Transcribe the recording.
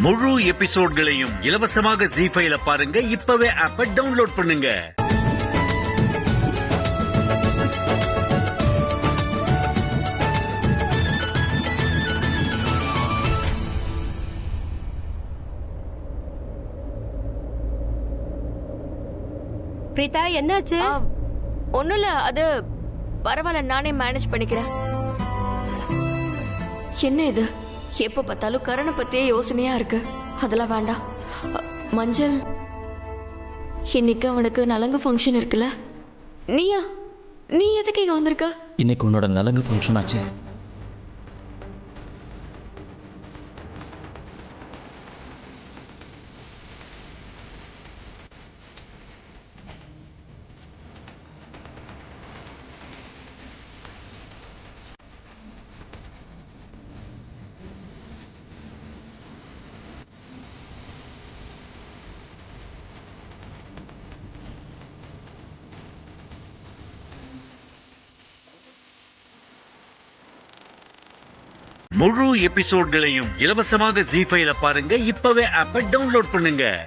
முழு எபிசோட்களையும் இலவசமாக ஜீ5ல பாருங்க. இப்பவே ஆப்பை டவுன்லோட் பண்ணுங்க. பிரீதா, என்னாச்சு? ஒண்ணும் இல்ல, அது பரவாயில்ல, நானே மேனேஜ் பண்ணிக்கிறேன். என்ன இது, எப்ப பார்த்தாலும் கரணை பத்தியே யோசனையா இருக்கு. அதெல்லாம் வேண்டாம். மஞ்சள், இன்னைக்கு அவனுக்கு நலங்கு ஃபங்க்ஷன் இருக்குல்ல. நீ எதுக்கு இங்க வந்திருக்க? இன்னைக்கு உன்னோட நலங்கு ஃபங்க்ஷன் ஆச்சு. முழு எபிசோட்களையும் இலவசமாக ஜீ5ல பாருங்க. இப்பவே ஆப்பை டவுன்லோட் பண்ணுங்க.